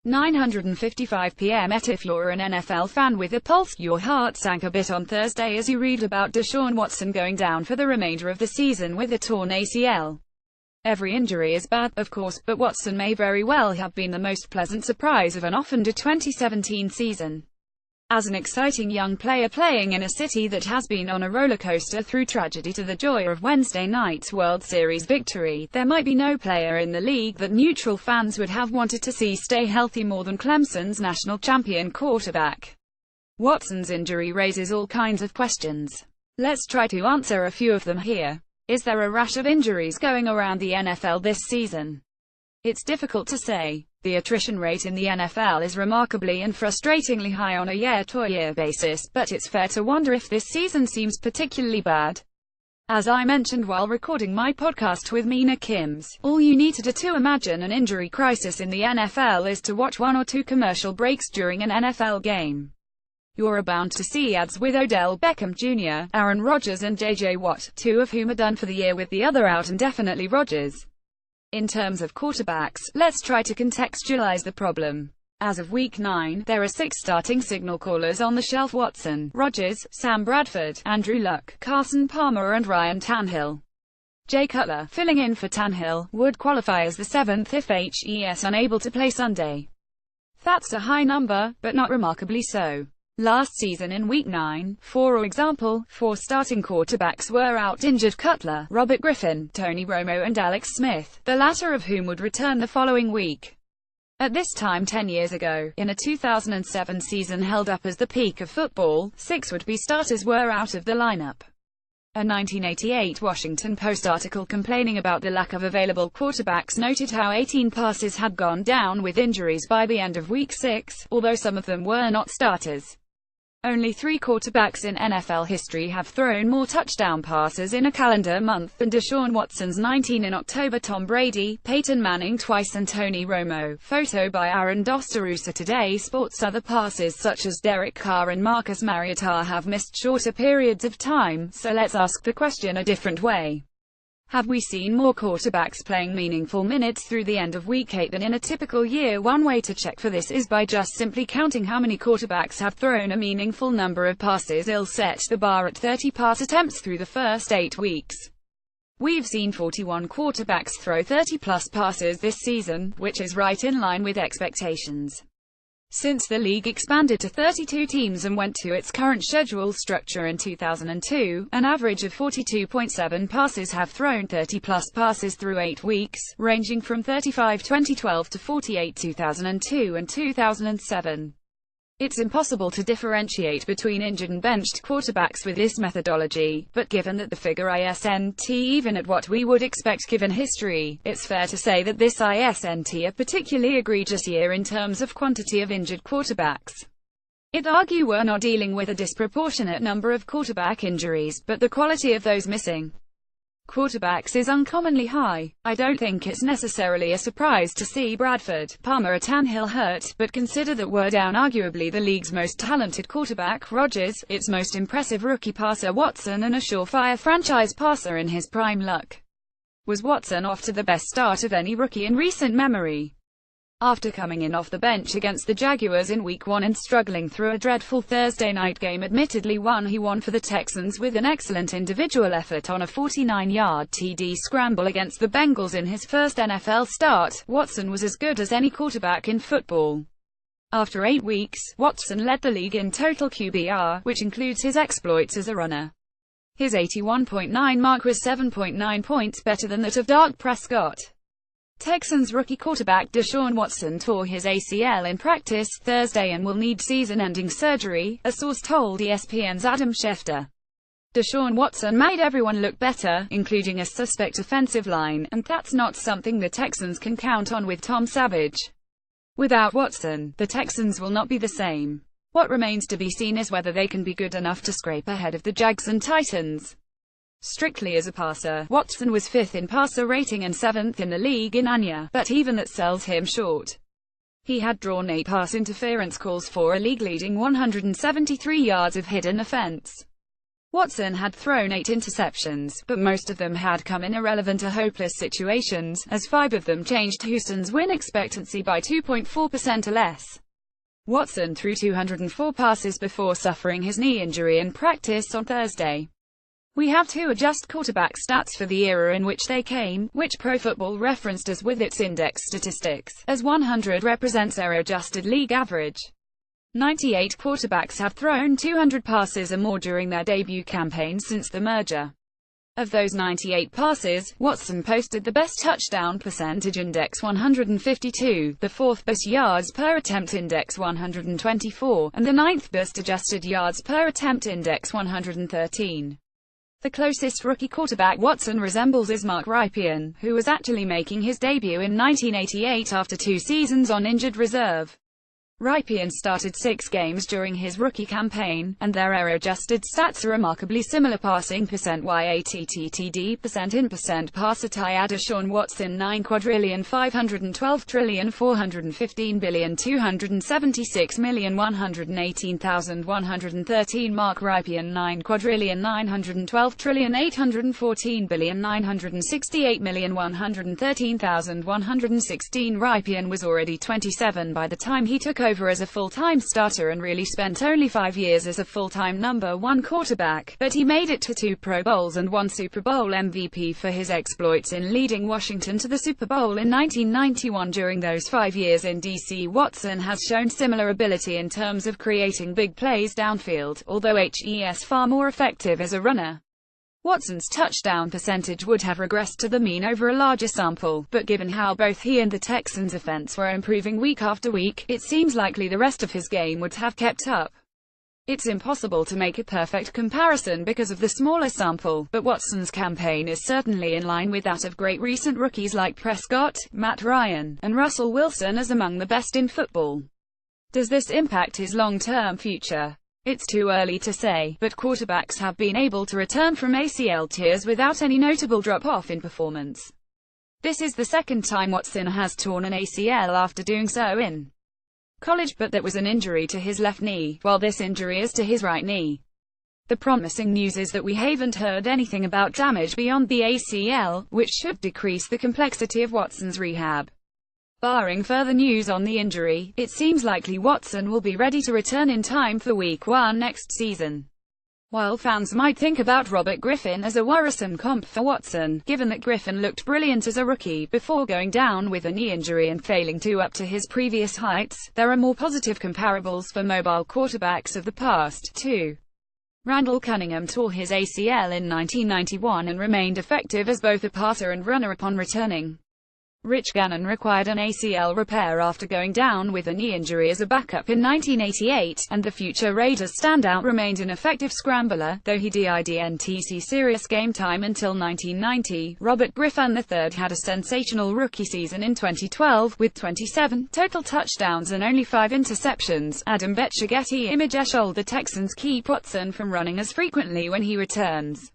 9:55 p.m. If you're an NFL fan with a pulse, your heart sank a bit on Thursday as you read about Deshaun Watson going down for the remainder of the season with a torn ACL. Every injury is bad, of course, but Watson may very well have been the most pleasant surprise of an off-under 2017 season. As an exciting young player playing in a city that has been on a roller coaster through tragedy to the joy of Wednesday night's World Series victory, there might be no player in the league that neutral fans would have wanted to see stay healthy more than Clemson's national champion quarterback. Watson's injury raises all kinds of questions. Let's try to answer a few of them here. Is there a rash of injuries going around the NFL this season? It's difficult to say. The attrition rate in the NFL is remarkably and frustratingly high on a year-to-year basis, but it's fair to wonder if this season seems particularly bad. As I mentioned while recording my podcast with Mina Kims, all you need to do to imagine an injury crisis in the NFL is to watch one or two commercial breaks during an NFL game. You're bound to see ads with Odell Beckham Jr., Aaron Rodgers and J.J. Watt, two of whom are done for the year with the other out indefinitely. Rodgers. In terms of quarterbacks, let's try to contextualize the problem. As of Week 9, there are 6 starting signal callers on the shelf: Watson, Rodgers, Sam Bradford, Andrew Luck, Carson Palmer and Ryan Tannehill. Jay Cutler, filling in for Tannehill, would qualify as the 7th if he's unable to play Sunday. That's a high number, but not remarkably so. Last season in Week 9, for example, 4 starting quarterbacks were out injured: Cutler, Robert Griffin, Tony Romo and Alex Smith, the latter of whom would return the following week. At this time 10 years ago, in a 2007 season held up as the peak of football, 6 would-be starters were out of the lineup. A 1988 Washington Post article complaining about the lack of available quarterbacks noted how 18 passes had gone down with injuries by the end of Week 6, although some of them were not starters. Only 3 quarterbacks in NFL history have thrown more touchdown passes in a calendar month than Deshaun Watson's 19 in October: Tom Brady, Peyton Manning twice and Tony Romo. Photo by Aaron Dostarusa. Today Sports. Other passes such as Derek Carr and Marcus Mariota have missed shorter periods of time, so let's ask the question a different way. Have we seen more quarterbacks playing meaningful minutes through the end of Week 8 than in a typical year? One way to check for this is by just simply counting how many quarterbacks have thrown a meaningful number of passes. It'll set the bar at 30 pass attempts through the first 8 weeks. We've seen 41 quarterbacks throw 30-plus passes this season, which is right in line with expectations. Since the league expanded to 32 teams and went to its current schedule structure in 2002, an average of 42.7 passes have thrown 30-plus passes through 8 weeks, ranging from 35 2012 to 48 2002 and 2007. It's impossible to differentiate between injured and benched quarterbacks with this methodology, but given that the figure isn't even at what we would expect given history, it's fair to say that this isn't a particularly egregious year in terms of quantity of injured quarterbacks. I'd argue we're not dealing with a disproportionate number of quarterback injuries, but the quality of those missing quarterbacks is uncommonly high. I don't think it's necessarily a surprise to see Bradford, Palmer or Tannehill hurt, but consider that we're down arguably the league's most talented quarterback, Rodgers, its most impressive rookie passer, Watson, and a surefire franchise passer in his prime. Luck. Was Watson off to the best start of any rookie in recent memory? After coming in off the bench against the Jaguars in Week 1 and struggling through a dreadful Thursday night game, admittedly one he won for the Texans with an excellent individual effort on a 49-yard TD scramble against the Bengals in his first NFL start, Watson was as good as any quarterback in football. After 8 weeks, Watson led the league in total QBR, which includes his exploits as a runner. His 81.9 mark was 7.9 points better than that of Dak Prescott. Texans rookie quarterback Deshaun Watson tore his ACL in practice Thursday and will need season-ending surgery, a source told ESPN's Adam Schefter. Deshaun Watson made everyone look better, including a suspect offensive line, and that's not something the Texans can count on with Tom Savage. Without Watson, the Texans will not be the same. What remains to be seen is whether they can be good enough to scrape ahead of the Jags and Titans. Strictly as a passer, Watson was 5th in passer rating and 7th in the league in ANYA, but even that sells him short. He had drawn 8 pass interference calls for a league-leading 173 yards of hidden offense. Watson had thrown 8 interceptions, but most of them had come in irrelevant or hopeless situations, as 5 of them changed Houston's win expectancy by 2.4% or less. Watson threw 204 passes before suffering his knee injury in practice on Thursday. We have to adjust quarterback stats for the era in which they came, which Pro Football referenced as with its index statistics, as 100 represents error-adjusted league average. 98 quarterbacks have thrown 200 passes or more during their debut campaign since the merger. Of those 98 passes, Watson posted the best touchdown percentage index 152, the 4th best yards per attempt index 124, and the 9th best adjusted yards per attempt index 113. The closest rookie quarterback Watson resembles is Mark Rypien, who was actually making his debut in 1988 after 2 seasons on injured reserve. Rypien started 6 games during his rookie campaign, and their error-adjusted stats are remarkably similar: passing percent YATTTD percent in percent passer tie. Deshaun Watson 9,512,415,276,118,113. Mark Rypien 9,912,814,968,113,116. Rypien was already 27 by the time he took over as a full-time starter and really spent only 5 years as a full-time number 1 quarterback, but he made it to 2 Pro Bowls and 1 Super Bowl MVP for his exploits in leading Washington to the Super Bowl in 1991. During those 5 years in DC, Watson has shown similar ability in terms of creating big plays downfield, although he's far more effective as a runner. Watson's touchdown percentage would have regressed to the mean over a larger sample, but given how both he and the Texans' offense were improving week after week, it seems likely the rest of his game would have kept up. It's impossible to make a perfect comparison because of the smaller sample, but Watson's campaign is certainly in line with that of great recent rookies like Prescott, Matt Ryan, and Russell Wilson as among the best in football. Does this impact his long-term future? It's too early to say, but quarterbacks have been able to return from ACL tears without any notable drop-off in performance. This is the second time Watson has torn an ACL after doing so in college, but that was an injury to his left knee, while this injury is to his right knee. The promising news is that we haven't heard anything about damage beyond the ACL, which should decrease the complexity of Watson's rehab. Barring further news on the injury, it seems likely Watson will be ready to return in time for Week 1 next season. While fans might think about Robert Griffin as a worrisome comp for Watson, given that Griffin looked brilliant as a rookie before going down with a knee injury and failing to up to his previous heights, there are more positive comparables for mobile quarterbacks of the past, too. Randall Cunningham tore his ACL in 1991 and remained effective as both a passer and runner upon returning. Rich Gannon required an ACL repair after going down with a knee injury as a backup in 1988, and the future Raiders standout remained an effective scrambler, though he didn't see serious game time until 1990. Robert Griffin III had a sensational rookie season in 2012, with 27 total touchdowns and only 5 interceptions. Adam Betcher Getty Image The Texans keep Watson from running as frequently when he returns.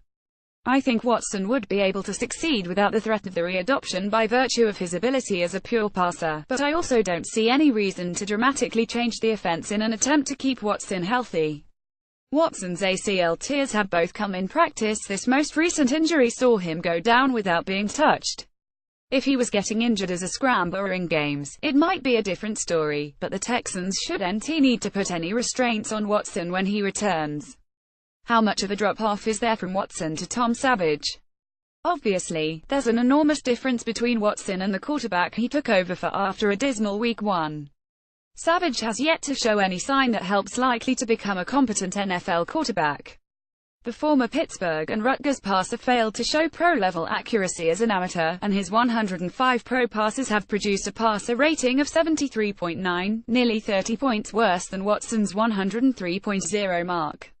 I think Watson would be able to succeed without the threat of the readoption by virtue of his ability as a pure passer, but I also don't see any reason to dramatically change the offense in an attempt to keep Watson healthy. Watson's ACL tears have both come in practice. This most recent injury saw him go down without being touched. If he was getting injured as a scrambler in games, it might be a different story, but the Texans shouldn't need to put any restraints on Watson when he returns. How much of a drop-off is there from Watson to Tom Savage? Obviously, there's an enormous difference between Watson and the quarterback he took over for after a dismal Week 1. Savage has yet to show any sign that helps likely to become a competent NFL quarterback. The former Pittsburgh and Rutgers passer failed to show pro-level accuracy as an amateur, and his 105 pro passes have produced a passer rating of 73.9, nearly 30 points worse than Watson's 103.0 mark.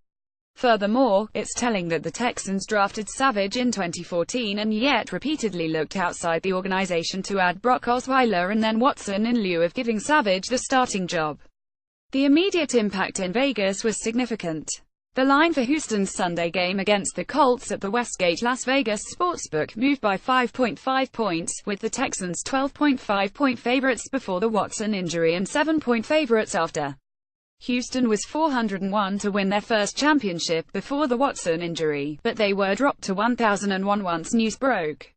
Furthermore, it's telling that the Texans drafted Savage in 2014 and yet repeatedly looked outside the organization to add Brock Osweiler and then Watson in lieu of giving Savage the starting job. The immediate impact in Vegas was significant. The line for Houston's Sunday game against the Colts at the Westgate Las Vegas Sportsbook moved by 5.5 points, with the Texans 12.5-point favorites before the Watson injury and 7-point favorites after. Houston was 401 to win their first championship before the Watson injury, but they were dropped to 1001 once news broke.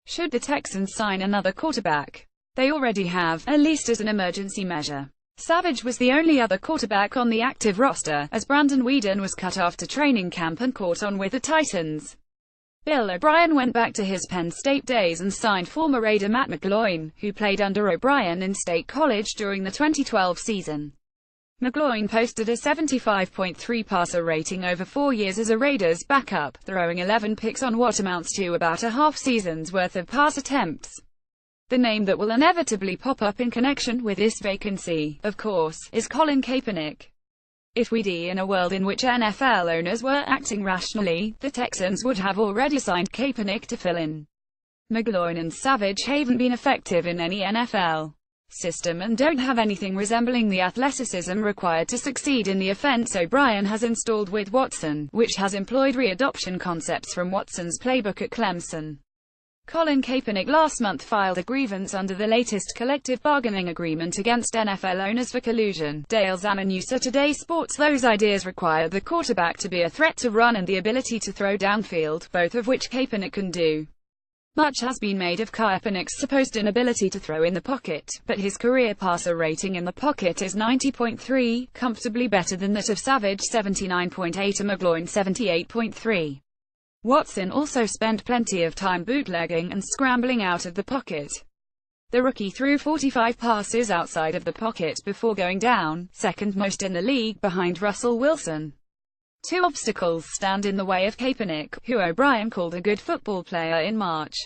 Should the Texans sign another quarterback? They already have, at least as an emergency measure. Savage was the only other quarterback on the active roster, as Brandon Weeden was cut after training camp and caught on with the Titans. Bill O'Brien went back to his Penn State days and signed former Raider Matt McGloin, who played under O'Brien in State College during the 2012 season. McGloin posted a 75.3 passer rating over 4 years as a Raiders backup, throwing 11 picks on what amounts to about a half season's worth of pass attempts. The name that will inevitably pop up in connection with this vacancy, of course, is Colin Kaepernick. If we'd in a world in which NFL owners were acting rationally, the Texans would have already signed Kaepernick to fill in. McGloin and Savage haven't been effective in any NFL system and don't have anything resembling the athleticism required to succeed in the offense O'Brien has installed with Watson, which has employed readoption concepts from Watson's playbook at Clemson. Colin Kaepernick last month filed a grievance under the latest collective bargaining agreement against NFL owners for collusion. Dale Zananusa Today Sports. Those ideas require the quarterback to be a threat to run and the ability to throw downfield, both of which Kaepernick can do. Much has been made of Kaepernick's supposed inability to throw in the pocket, but his career passer rating in the pocket is 90.3, comfortably better than that of Savage 79.8 and McGloin 78.3. Watson also spent plenty of time bootlegging and scrambling out of the pocket. The rookie threw 45 passes outside of the pocket before going down, second most in the league behind Russell Wilson. Two obstacles stand in the way of Kaepernick, who O'Brien called a good football player in March.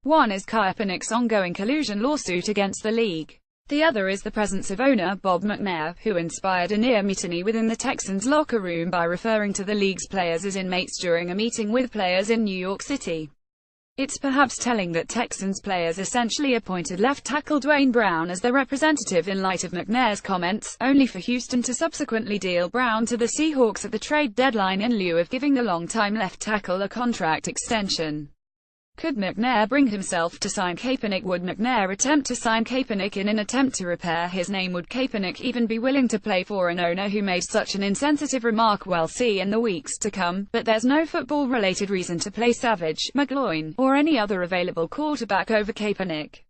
One is Kaepernick's ongoing collusion lawsuit against the league. The other is the presence of owner Bob McNair, who inspired a near mutiny within the Texans locker room by referring to the league's players as inmates during a meeting with players in New York City. It's perhaps telling that Texans players essentially appointed left tackle Dwayne Brown as their representative in light of McNair's comments, only for Houston to subsequently deal Brown to the Seahawks at the trade deadline in lieu of giving the longtime left tackle a contract extension. Could McNair bring himself to sign Kaepernick? Would McNair attempt to sign Kaepernick in an attempt to repair his name? Would Kaepernick even be willing to play for an owner who made such an insensitive remark? We'll see in the weeks to come, but there's no football-related reason to play Savage, McGloin, or any other available quarterback over Kaepernick.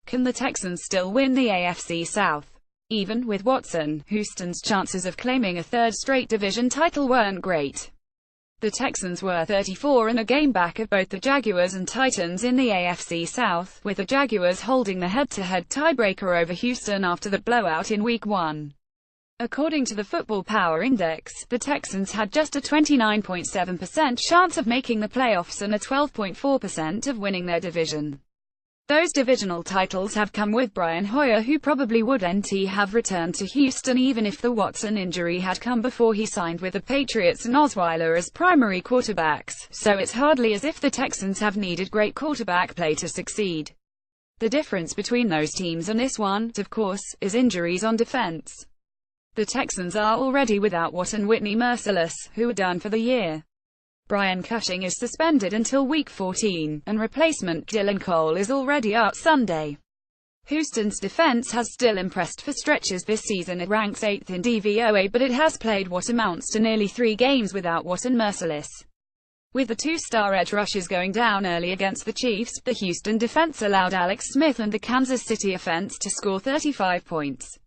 Can the Texans still win the AFC South? Even with Watson, Houston's chances of claiming a third straight division title weren't great. The Texans were 34 and a game back of both the Jaguars and Titans in the AFC South, with the Jaguars holding the head-to-head tiebreaker over Houston after the blowout in Week 1. According to the Football Power Index, the Texans had just a 29.7% chance of making the playoffs and a 12.4% of winning their division. Those divisional titles have come with Brian Hoyer, who probably wouldn't have returned to Houston even if the Watson injury had come before he signed with the Patriots and Osweiler as primary quarterbacks, so it's hardly as if the Texans have needed great quarterback play to succeed. The difference between those teams and this one, of course, is injuries on defense. The Texans are already without Watt and Whitney Merciless, who are done for the year. Brian Cushing is suspended until Week 14, and replacement Dylan Cole is already out Sunday. Houston's defense has still impressed for stretches this season. It ranks 8th in DVOA, but it has played what amounts to nearly 3 games without Watt and Merciless. With the two-star edge rushers going down early against the Chiefs, the Houston defense allowed Alex Smith and the Kansas City offense to score 35 points.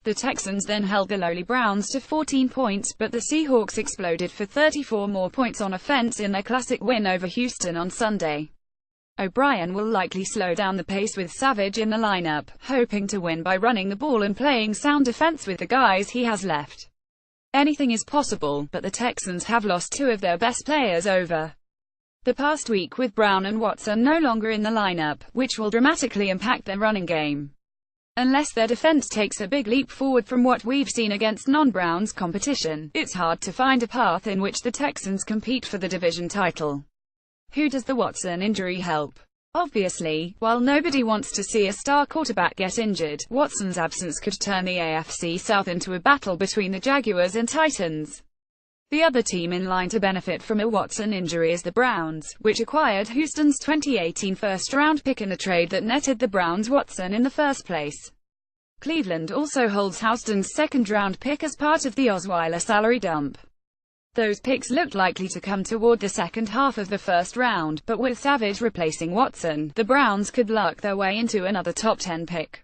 The Texans then held the lowly Browns to 14 points, but the Seahawks exploded for 34 more points on offense in their classic win over Houston on Sunday. O'Brien will likely slow down the pace with Savage in the lineup, hoping to win by running the ball and playing sound defense with the guys he has left. Anything is possible, but the Texans have lost 2 of their best players over the past week, with Brown and Watson no longer in the lineup, which will dramatically impact their running game. Unless their defense takes a big leap forward from what we've seen against non-Browns competition, it's hard to find a path in which the Texans compete for the division title. Who does the Watson injury help? Obviously, while nobody wants to see a star quarterback get injured, Watson's absence could turn the AFC South into a battle between the Jaguars and Titans. The other team in line to benefit from a Watson injury is the Browns, which acquired Houston's 2018 first-round pick in a trade that netted the Browns Watson in the first place. Cleveland also holds Houston's second-round pick as part of the Osweiler salary dump. Those picks looked likely to come toward the second half of the first round, but with Savage replacing Watson, the Browns could luck their way into another top 10 pick.